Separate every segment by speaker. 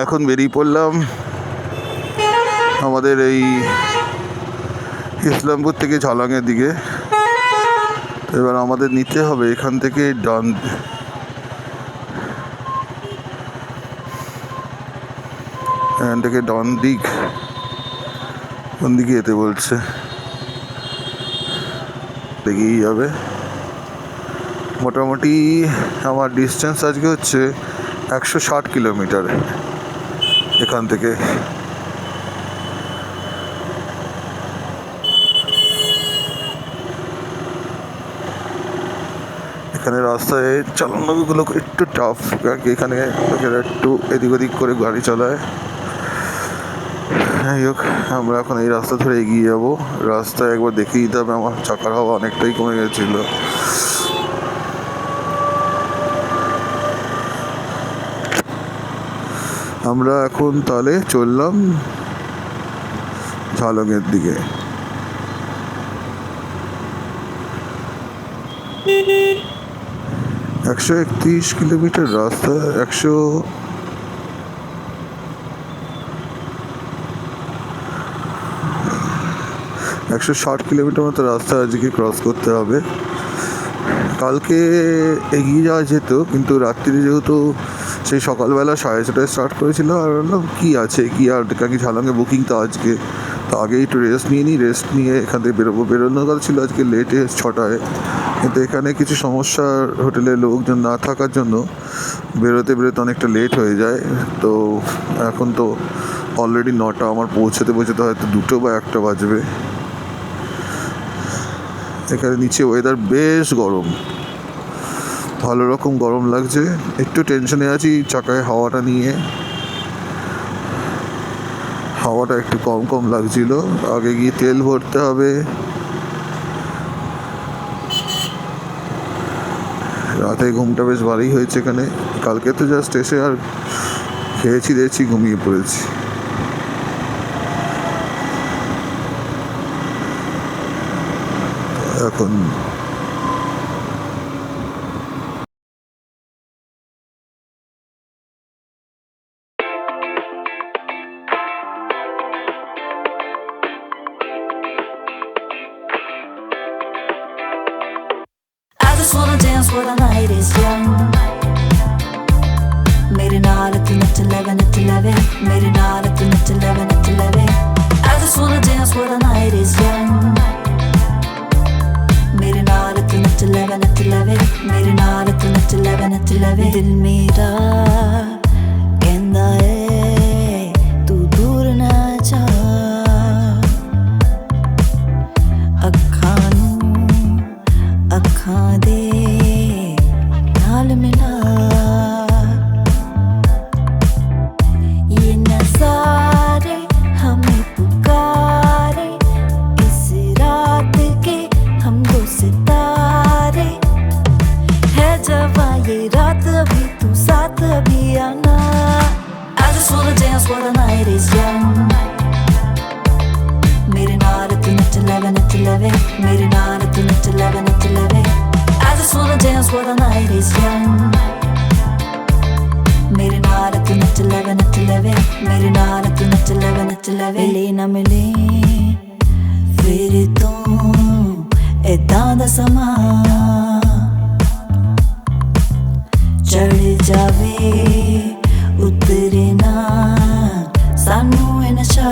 Speaker 1: এখন বেরিয়ে পড়লাম আমাদের এই ইসলামপুর থেকে ঝালাঙের দিকে। এবার আমাদের নিতে হবে এখান থেকে ডান দিক, কোন দিকে যেতে বলছে, দেখেই যাবে। মোটামুটি আমার ডিস্টেন্স আজকে হচ্ছে 160 কিলোমিটার এখান থেকে। এখানে রাস্তায় চালানোগুলো একটু টাফ, এখানে একটু এদিক ওদিক করে গাড়ি চালায়। যাই হোক, আমরা এখন এই রাস্তা ধরে এগিয়ে যাব। রাস্তায় একবার দেখিয়ে দিতে হবে, আমার চাকার হাওয়া অনেকটাই কমে গেছিল। আমরা এখন তাহলে চললাম ঝালংয়ের দিকে। একশো 31 কিলোমিটার রাস্তা, 160 কিলোমিটার মতো রাস্তা আজকে ক্রস করতে হবে। কালকে এগিয়ে যাওয়া যেত, কিন্তু রাত্রিরে যেহেতু সেই সকালবেলা 6:30টায় স্টার্ট করেছিল, আর কি আছে কি আর কাকি ঝালংয়ে বুকিং তো আজকে, তো আগেই একটু রেস্ট নিয়ে নিই। রেস্ট নিয়ে এখান থেকে বেরোনোর কথা ছিল আজকে লেটে 6টায়, কিন্তু এখানে কিছু সমস্যা, হোটেলে লোকজন না থাকার জন্য বেরোতে অনেকটা লেট হয়ে যায়। তো এখন তো অলরেডি 9টা, আমার পৌঁছাতে হয়তো 2টো বা 1টা বাজবে। এখানে নিচে ওয়েদার বেশ গরম, ভালো রকম গরম লাগছে। একটু টেনশনে আছি চাকায় হাওয়াটা নিয়ে, হাওয়াটা একটু কম লাগছিল। আগে গিয়ে তেল ভরতে হবে। রাতে ঘুমটা বেশ ভালোই হয়েছে এখানে। কালকে তো জাস্ট এসে আর খেয়েছি ঘুমিয়ে পড়েছি। এখন
Speaker 2: Where the night is young, मेरे नाल तू नच लवे मेरे नाल तू नच लवे I just wanna dance where the night is young, मेरे नाल तू नच लवे मेरे नाल तू नच लवे दिल मेरा कहंदा है तू दूर ना जा, अखां नूं अखां दे मिला ये नज़ारे हमें पुकारे, इस रात के हम दो सितारे, है जवां ये रात अभी तू साथ अभी आना। I just wanna dance while the night is young, मेरे नाल तू नच लवे मेरे नाल तू नच लवे I just wanna dance while the night is young, मेरे नाल तू नच लवे मेरे नाल तू नच लवे मिले ना मिले फिर तो ऐदां दा समा चढ़ जावे उतरे ना सानू ए नशा,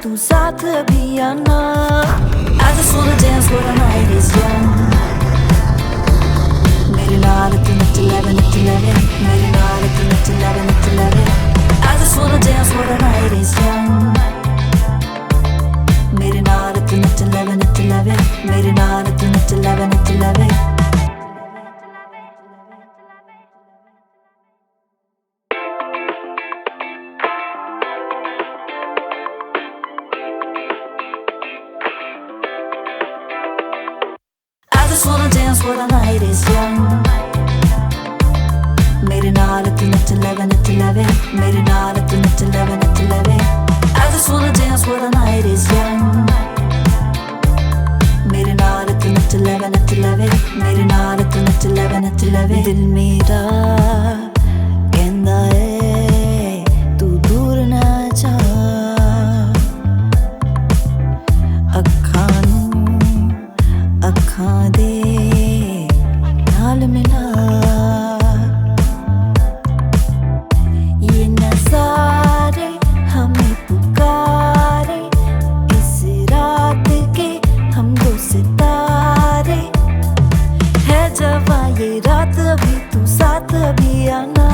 Speaker 2: तू साथ अभी आना। I just wanna dance where the night is young, मेरे नाल तू नच लवे मेरे नाल तू नच लवे I just wanna dance where the night is young, मेरे नाल तू नच लवे मेरे नाल तू नच लवे I just wanna dance where the night is young, मेरे नाल तू नच leve, nach leve. Mere naal tu nach leve, nach leve. I just wanna dance while the night is young. Mere naal tu nach leve, nach leve. Mere naal tu nach leve, nach leve. Dil mera kehda hai tu dur na ja. ਅੱਖਾਂ ਨੂੰ ਅੱਖਾਂ ਦੇ ਨਾਲ ਮਿਲਾ ये नज़ारे हमें पुकारे इस रात के हमको सितारे है जवां ये रात अभी तू साथ अभी आना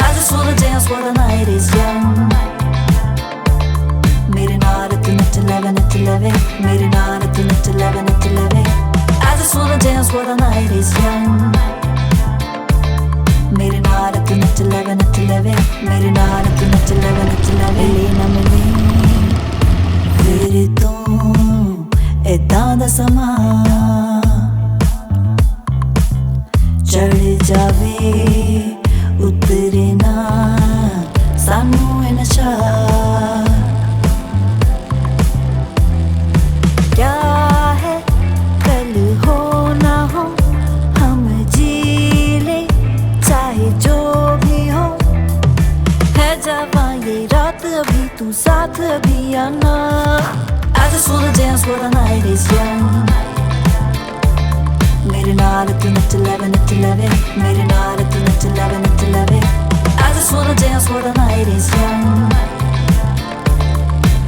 Speaker 2: I just wanna dance while the night is young मेरे नाल तू नच लवे नच लवे मेरे नाल तू नच लवे नच लवे I just wanna dance while the night is young मेरे नाल तू नच लवे नच लवे मेरे नाल तू नच लवे नच लवे मिले ना मिले फिर तो ऐदां दा समां चढ़ जावे उतरे ना सानू ए नशा क्या है कल हो ना हो हम जी ले चाहे जो भी हो है जवां ये रात अभी तू साथ अभी आना I just wanna dance while the night is young मेरे नाल तू नच लवे मेरे नाल तू नच लवे I just wanna dance while the night is young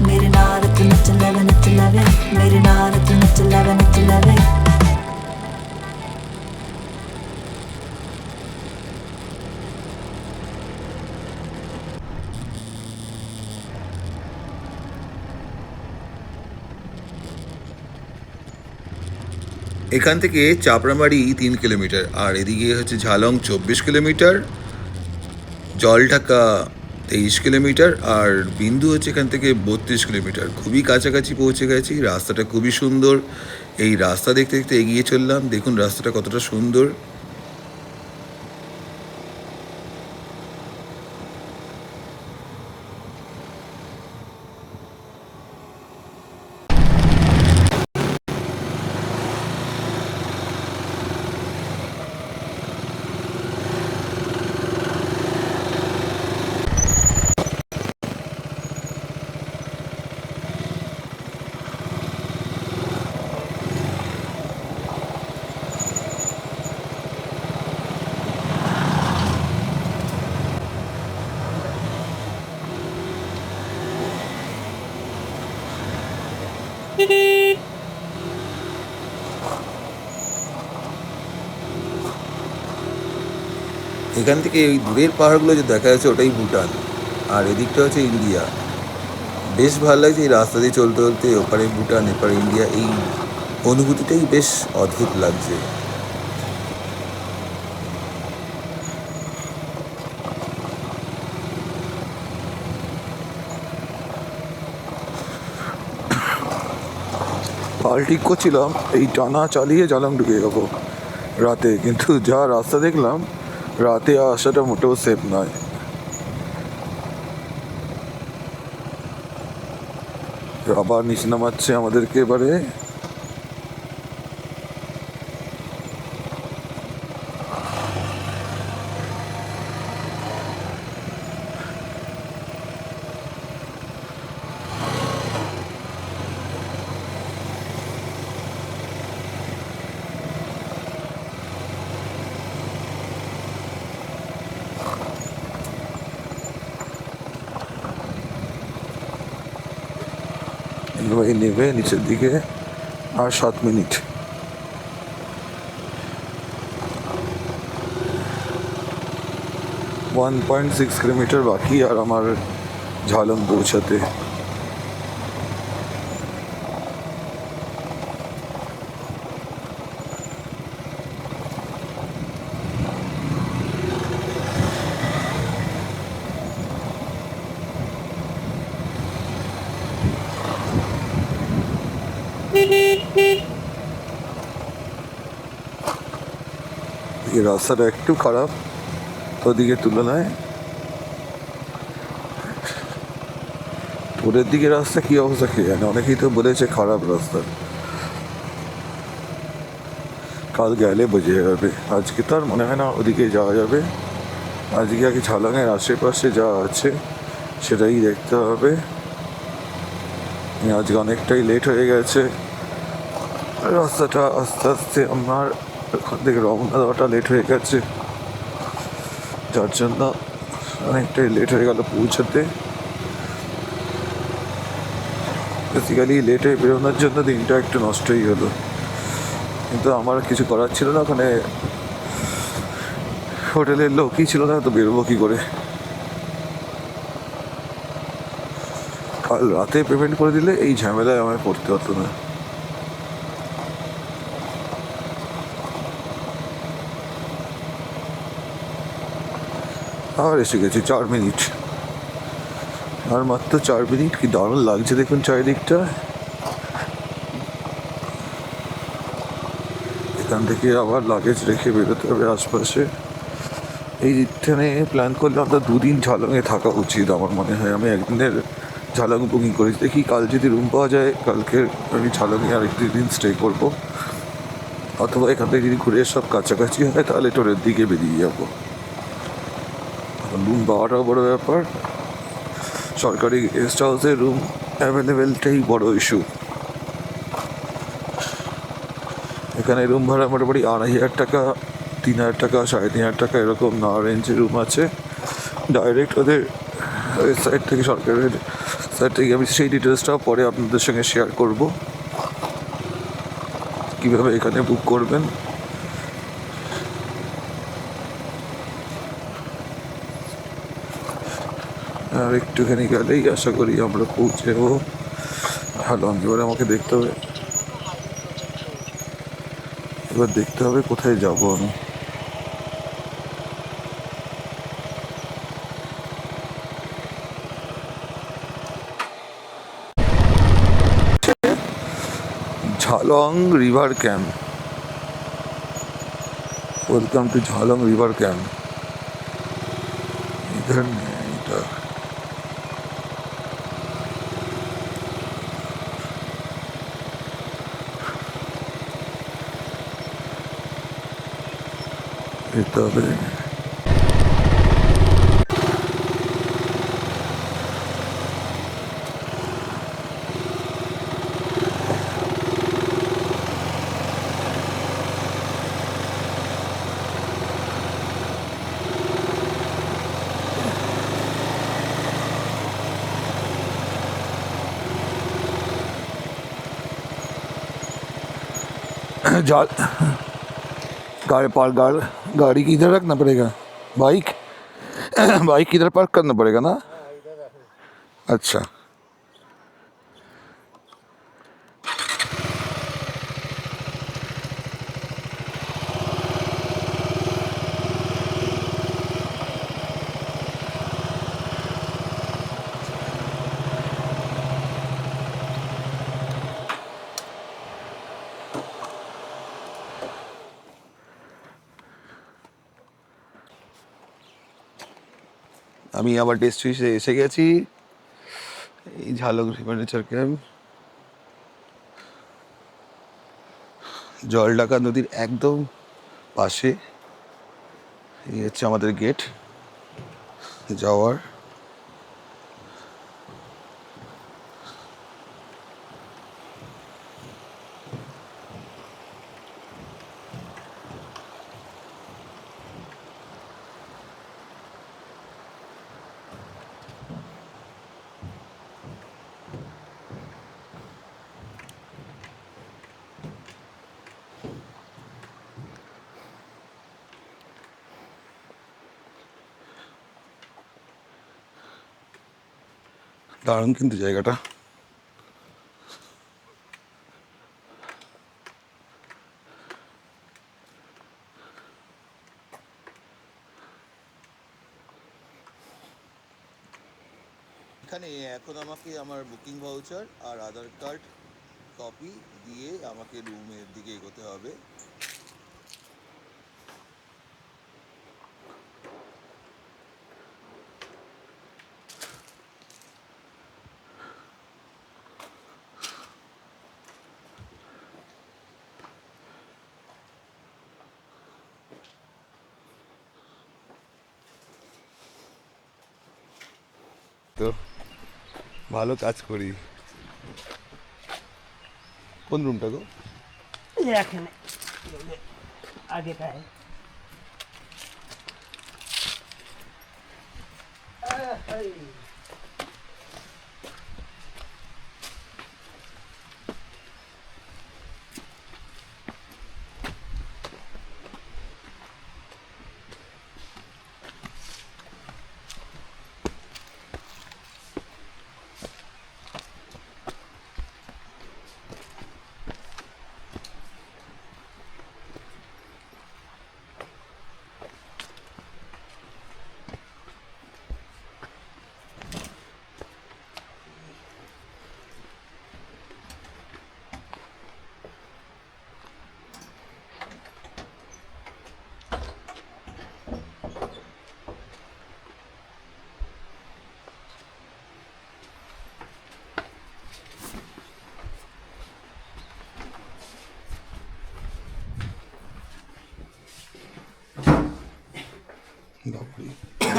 Speaker 2: मेरे नाल तू नच लवे मेरे नाल तू नच लवे
Speaker 1: এখান থেকে চাপড়ামারি 3 কিলোমিটার আর এদিকে হচ্ছে ঝালং 24 কিলোমিটার জলঢাকা 23 কিলোমিটার আর বিন্দু হচ্ছে এখান থেকে 32 কিলোমিটার খুবই কাছাকাছি পৌঁছে গেছি রাস্তাটা খুবই সুন্দর এই রাস্তা দেখতে দেখতে এগিয়ে চললাম দেখুন রাস্তাটা কতটা সুন্দর এখান থেকে এই দূরের পাহাড়গুলো যে দেখা যাচ্ছে ওটাই ভুটান আর এদিকটা হচ্ছে ইন্ডিয়া বেশ ভালো লাগছে এই রাস্তা দিয়ে চলতে চলতে ওপারে ভুটান এপারে ইন্ডিয়া এই অনুভূতিটাই বেশ অদ্ভুত লাগছে পাল ঠিক করছিলাম এই টানা চালিয়ে ঝালং ঢুকে যাবো রাতে কিন্তু যা রাস্তা দেখলাম রাতে আসাটা মোটেও সেফ নয় আবার নিচে নামাচ্ছে আমাদেরকে এবারে এইভাবে নেবে নিচের দিকে আর 7 মিনিট 1.6 কিলোমিটার বাকি আর আমার ঝালং পৌঁছাতে এই রাস্তাটা একটু খারাপ ওদিকের তুলনায় ওদের দিকে রাস্তা কী অবস্থা খেয়ে জানে, অনেকেই তো বলেছে খারাপ রাস্তা। কাল গেলে বোঝা যাবে, আজকে তো আর মনে হয় না ওদিকে যাওয়া যাবে। আজকে আগে ঝালংয়ের আশেপাশে যা আছে সেটাই দেখতে হবে। আজকে অনেকটাই লেট হয়ে গেছে, রাস্তাটা আস্তে আস্তে আমার ওখান থেকে রওনা দেওয়াটা লেট হয়ে গেছে, যার জন্য অনেকটাই লেট হয়ে গেল পৌঁছাতে। বেসিক্যালি লেট হয়ে বেরোনোর জন্য দিনটা একটু নষ্টই হলো, কিন্তু আমার কিছু করার ছিল না, ওখানে হোটেলের লোকই ছিল না, তো বেরোবো কী করে। কাল রাতে পেমেন্ট করে দিলে এই ঝামেলায় আমায় পড়তে হতো না। আর এসে গেছি 4 মিনিট, আর মাত্র 4 মিনিট। কি দারুণ লাগছে দেখুন চারিদিকটা। এখান থেকে আবার লাগেজ রেখে বেরোতে হবে আশপাশে। এই দিকটানে প্ল্যান করলে আমরা 2 দিন ঝালংয়ে থাকা উচিত আমার মনে হয়। আমি একদিনের ঝালং বুকিং করেছি, দেখি কাল যদি রুম পাওয়া যায় কালকে আমি ঝালংয়ে আর 1 দিন স্টে করবো, অথবা এখান থেকে যদি ঘুরে সব কাছাকাছি হয় তাহলে টোরের দিকে বেরিয়ে যাবো। রুম পাওয়াটাও বড়ো ব্যাপার, সরকারি গেস্ট হাউসে রুম অ্যাভেলেবেলটাই বড় ইস্যু। এখানে রুম ভাড়া মোটামুটি 2,500 টাকা, 3,000 টাকা, 3,500 টাকা এরকম না রেঞ্জে রুম আছে। ডাইরেক্ট ওদের ওয়েবসাইট থেকে, সরকারের সাইট থেকে, আমি সেই ডিটেলসটাও পরে আপনাদের সঙ্গে শেয়ার করব, কীভাবে এখানে বুক করবেন। আর একটুখানি গেলেই আশা করি আমরা পৌঁছে যাবো হালং। এবার আমাকে দেখতে হবে, এবার দেখতে হবে কোথায় যাব আমি। Jhalong river camp, welcome to Jhalong river camp. इधर नहीं, इधर যেতে হবে। जा गाड़ी पार्क गाड़ी की इधर रखना पड़ेगा, बाइक बाइक इधर पार्क करना पड़ेगा ना। अच्छा, আমি আবার ডেস্টিনেশনে এসে গেছি, এই Jhalong river nature camp. Jaldhaka নদীর একদম পাশে। এই হচ্ছে আমাদের গেট যাওয়ার। দারুণ কিন্তু জায়গাটা। এখানে এখন আমাকে আমার বুকিং ভাউচার আর আধার কার্ড কপি দিয়ে আমাকে রুমের দিকে এগোতে হবে। তো, ভালো কাজ করি। কোন রুমটা গো?
Speaker 3: ये एखाने आगे का है।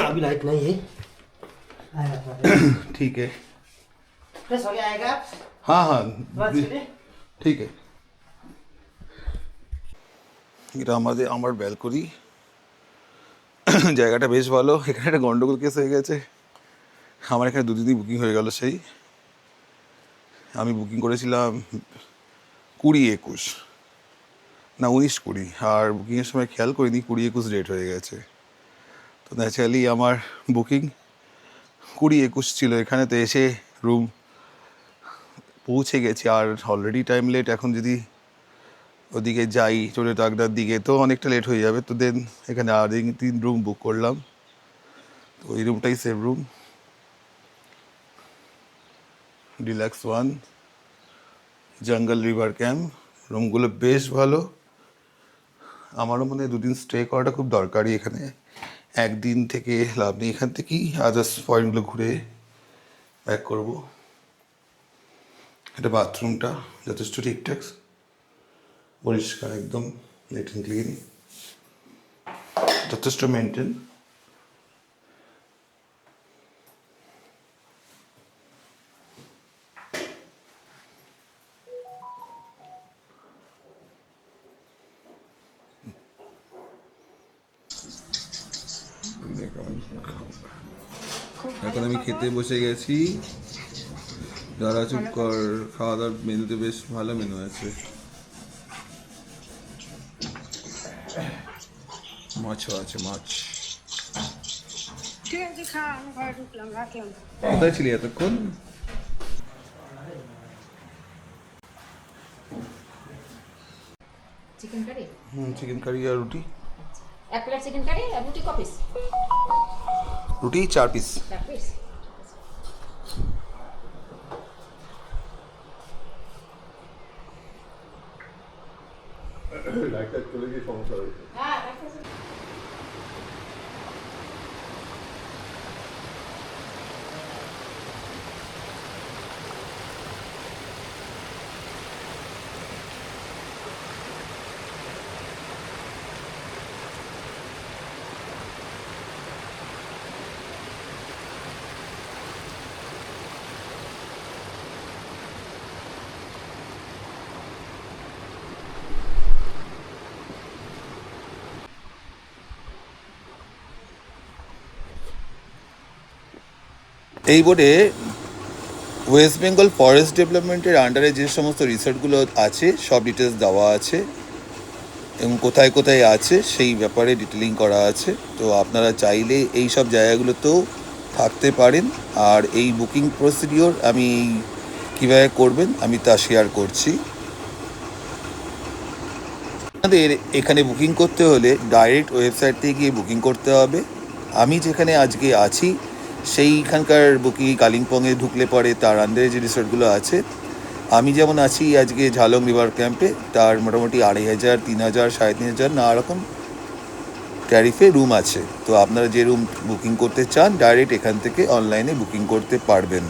Speaker 3: अभी लाइट नहीं है।
Speaker 1: ठीक है,
Speaker 3: फ्रेश हो गया आएगा आप?
Speaker 1: हाँ हाँ
Speaker 3: बस चलिए।
Speaker 1: ঠিক আছে। এটা আমার ব্যালকনি। জায়গাটা বেশ ভালো। এখানে একটা গন্ডগোল কেস হয়ে গেছে। আমার এখানে দুদিনই বুকিং হয়ে গেল। সেই আমি বুকিং করেছিলাম 20-21, না 19-20, আর বুকিংয়ের সময় খেয়াল করিনি 20-21 ডেট হয়ে গেছে। তো ন্যাচারালি আমার বুকিং 20-21 ছিল। এখানে তো এসে রুম পৌঁছে গেছি, আর অলরেডি টাইম লেট। এখন যদি ওদিকে যাই চলে টাকদার দিকে তো অনেকটা লেট হয়ে যাবে। তো দেন এখানে আর 3 রুম বুক করলাম। তো ওই রুমটাই সেভ রুম, ডিলাক্স 1, জঙ্গল রিভার ক্যাম্প। রুমগুলো বেশ ভালো। আমারও মনে হয় 2 দিন স্টে করাটা খুব দরকারি এখানে। একদিন থেকে লাভ নেই, এখান থেকেই আদার্স পয়েন্টগুলো ঘুরে ব্যাক করবো। এটা বাথরুমটা যথেষ্ট ঠিকঠাক, পরিষ্কার, একদম নিট অ্যান্ড ক্লিন, যথেষ্ট মেনটেন। এখন আমি খেতে বসে গেছি। যারা চুপ কর, খাওয়া দাওয়ার মেনুতে বেশ ভালো মেনু আছে। মাছও আছে, মাছ।
Speaker 4: ঠিক আছে, খা, আমি ঘরে ঢুকলাম, রাখলাম।
Speaker 1: কোথায় ছিলি এতক্ষণ?
Speaker 5: চিকেন কারি,
Speaker 1: চিকেন কারি আর রুটি।
Speaker 5: 1 প্লেট চিকেন কারি আর রুটি ক পিস?
Speaker 1: রুটি 4 পিস।
Speaker 5: 4 পিস।
Speaker 1: লাইটটা চলে গিয়ে সমস্যা হয়েছে।
Speaker 5: হ্যাঁ, রাখতেছি।
Speaker 1: এই বোর্ডে ওয়েস্ট বেঙ্গল ফরেস্ট ডেভেলপমেন্টের আন্ডারে যে সমস্ত রিসোর্টগুলো আছে সব ডিটেলস দেওয়া আছে, এবং কোথায় কোথায় আছে সেই ব্যাপারে ডিটেলিং করা আছে। তো আপনারা চাইলে এই সব জায়গাগুলোতেও থাকতে পারেন। আর এই বুকিং প্রসিডিওর আমি কীভাবে করবেন আমি তা শেয়ার করছি। আপনাদের এখানে বুকিং করতে হলে ডাইরেক্ট ওয়েবসাইট থেকে গিয়ে বুকিং করতে হবে। আমি যেখানে আজকে আছি সেইখানকার বুকিং কালিম্পংয়ে ঢুকলে পরে তার আন্ডারে যে রিসোর্টগুলো আছে, আমি যেমন আছি আজকে ঝালং রিভার ক্যাম্পে, তার মোটামুটি 2500, 3000, 3500 নানা রকম ট্যারিফে রুম আছে। তো আপনারা যে রুম বুকিং করতে চান ডাইরেক্ট এখান থেকে অনলাইনে বুকিং করতে পারবেন।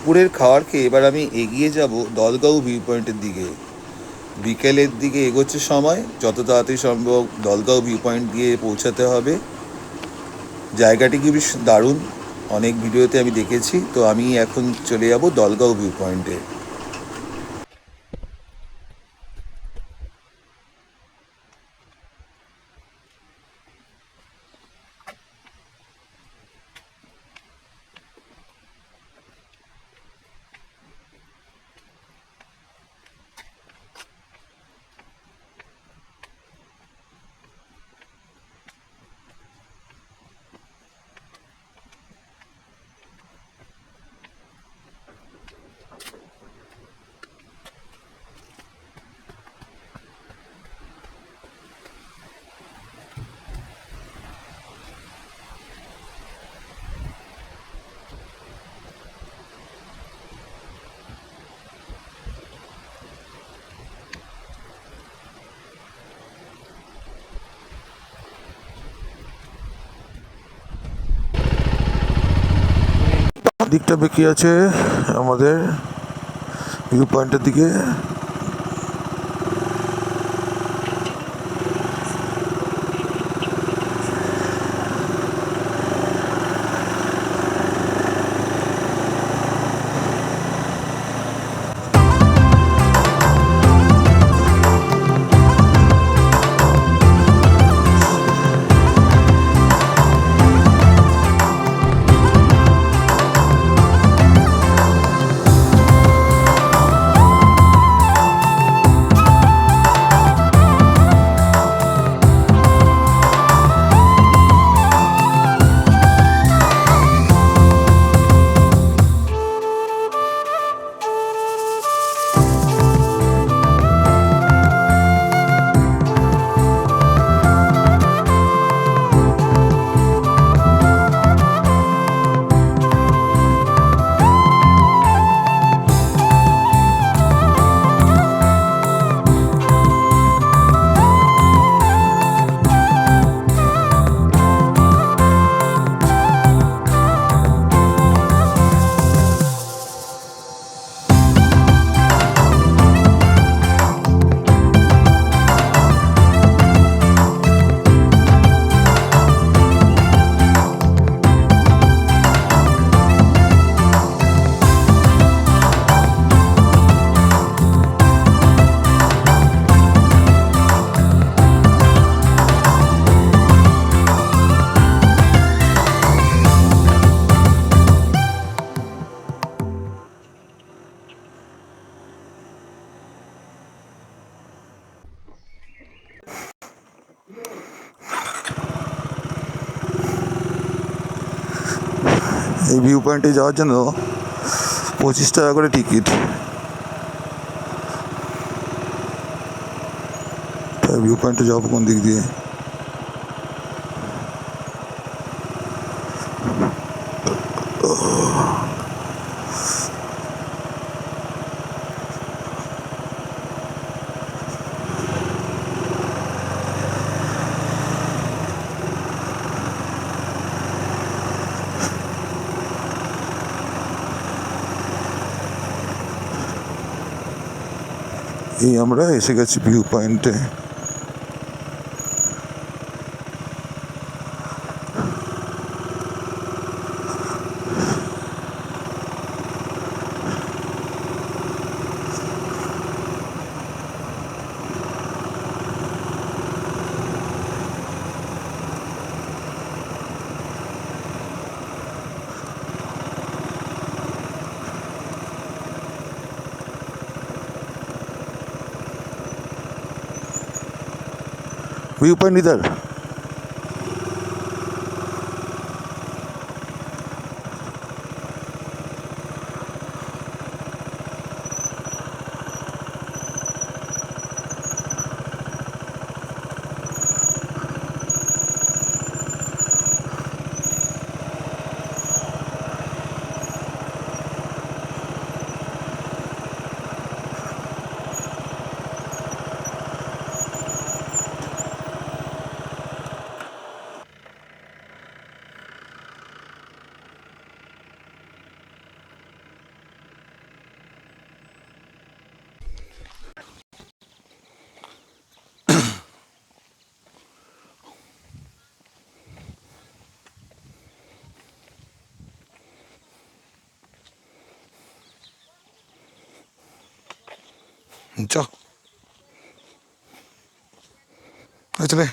Speaker 1: দুপুরের খাওয়ার খেয়ে এবার আমি এগিয়ে যাব দলগাঁও ভিউ পয়েন্টের দিকে। বিকেলের দিকে এগোচ্ছে সময়, যত তাড়াতাড়ি সম্ভব দলগাঁও ভিউ পয়েন্ট দিয়ে পৌঁছাতে হবে। জায়গাটি কি বেশ দারুণ, অনেক ভিডিওতে আমি দেখেছি। তো আমি এখন চলে যাব দলগাঁও ভিউ পয়েন্টে। দিকটা বেঁকে আছে আমাদের ভিউ পয়েন্টের দিকে। এই ভিউ পয়েন্টে যাওয়ার জন্য 25 টাকা করে টিকিট। ভিউ পয়েন্টে যাবো কোন দিক দিয়ে? এই আমরা এসে গেছি ভিউ পয়েন্টে। व्यू पॉइंट इधर। চ চলে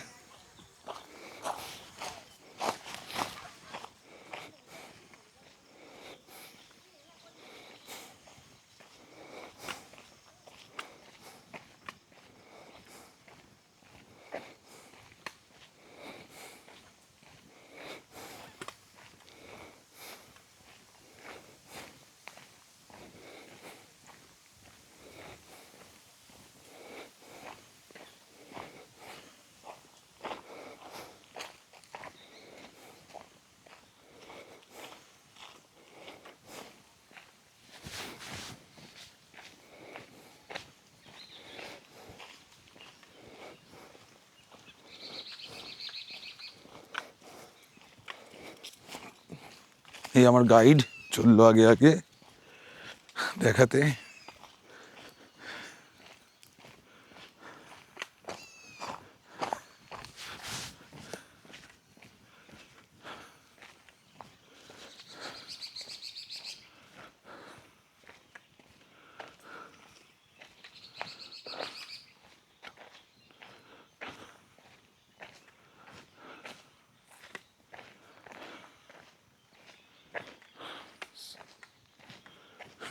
Speaker 1: এই আমার গাইড চললো আগে আগে দেখাতে।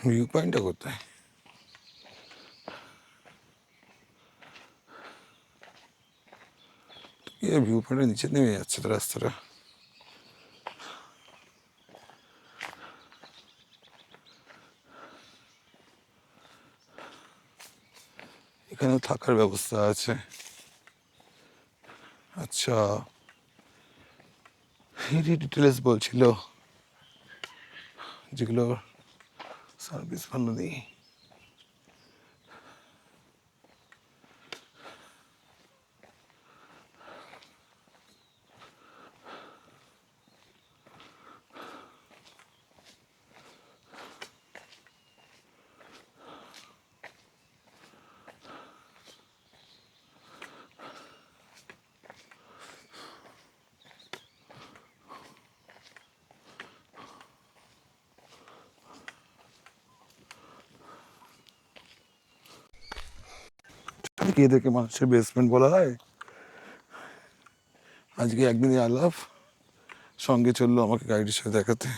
Speaker 1: ভিউ পয়েন্টটা কোথায়? ভিউ পয়েন্টের নিচে নেমে যাচ্ছে তো রাস্তাটা। এখানেও থাকার ব্যবস্থা আছে। আচ্ছা, এই ডিটেলস বলছিল যেগুলো সার্ভিস ভালো নেই। কি এদেরকে মানুষের বেসমেন্ট বলা হয়? আজকে একদিনই আলাপ, সঙ্গে চললো আমাকে গাইডের সাথে দেখাতে।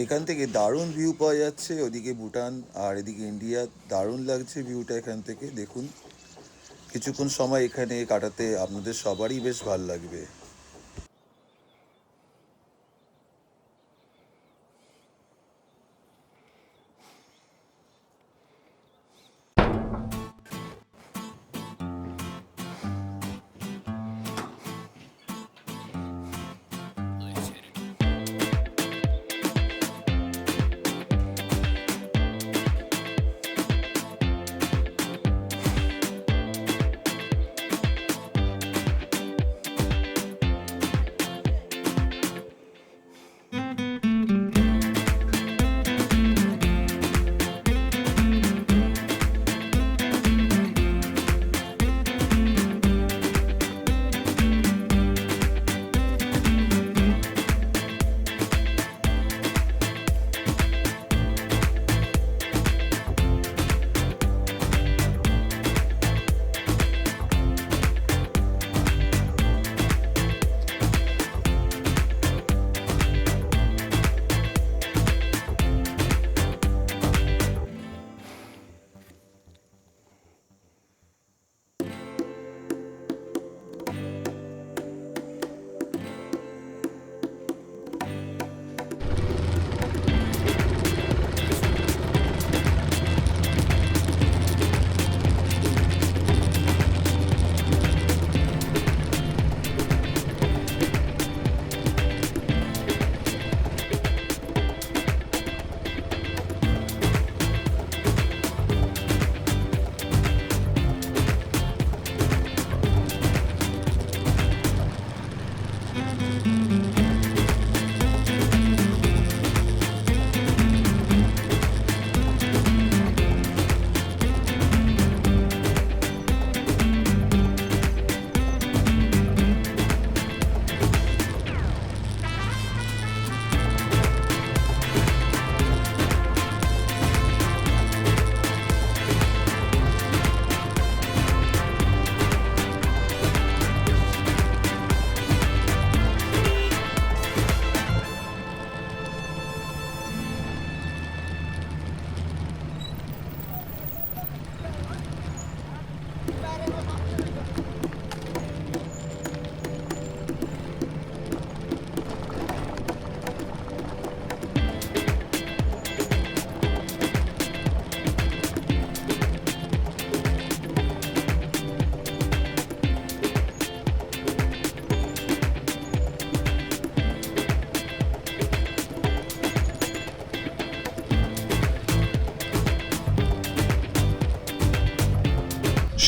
Speaker 1: এখান থেকে দারুণ ভিউ পাওয়া যাচ্ছে, ওদিকে ভুটান আর এদিকে ইন্ডিয়া। দারুণ লাগছে ভিউটা এখান থেকে। দেখুন, কিছুক্ষণ সময় এখানে কাটাতে আপনাদের সবারই বেশ ভালো লাগবে।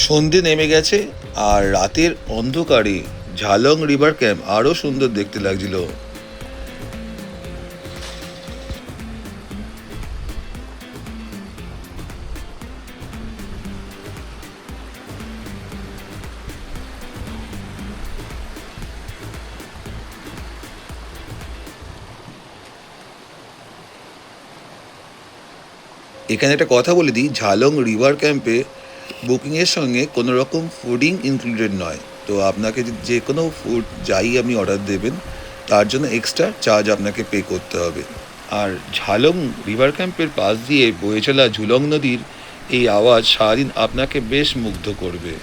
Speaker 1: সন্ধে নেমে গেছে আর রাতের অন্ধকারে ঝালং রিভার ক্যাম্প আরও সুন্দর দেখতে লাগছিল। এখানে একটা কথা বলে দিই, ঝালং রিভার ক্যাম্পে বুকিংয়ের সঙ্গে কোনো রকম ফুডিং ইনক্লুডেড নয়। তো আপনাকে যে কোনো ফুড যাই আপনি অর্ডার দেবেন তার জন্য এক্সট্রা চার্জ আপনাকে পে করতে হবে। আর ঝালং রিভার ক্যাম্পের পাশ দিয়ে বয়ে চলা ঝুলং নদীর এই আওয়াজ সারাদিন আপনাকে বেশ মুগ্ধ করবে।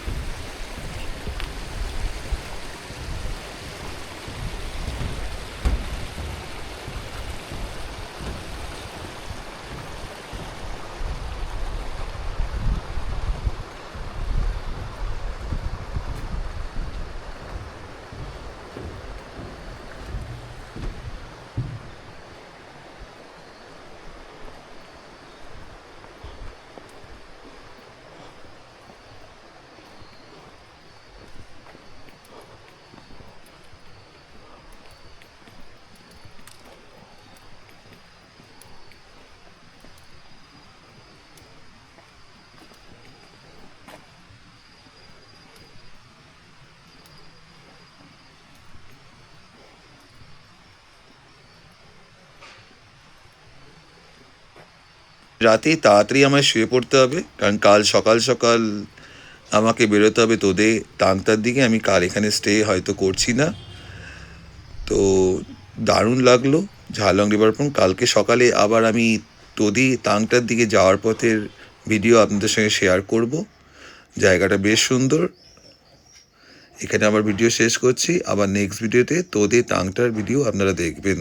Speaker 1: রাতে তাড়াতাড়ি আমায় শুয়ে পড়তে হবে, কারণ কাল সকাল সকাল আমাকে বেরোতে হবে তোদে তাংতার দিকে। আমি কাল এখানে স্টে হয়তো করছি না। তো দারুণ লাগলো ঝালং রিভার ফ্রন্ট। কালকে সকালে আবার আমি তোদি তাংটার দিকে যাওয়ার পথের ভিডিও আপনাদের সঙ্গে শেয়ার করব। জায়গাটা বেশ সুন্দর। এখানে আবার ভিডিও শেষ করছি, আবার নেক্সট ভিডিওতে তোদে তাংটার ভিডিও আপনারা দেখবেন।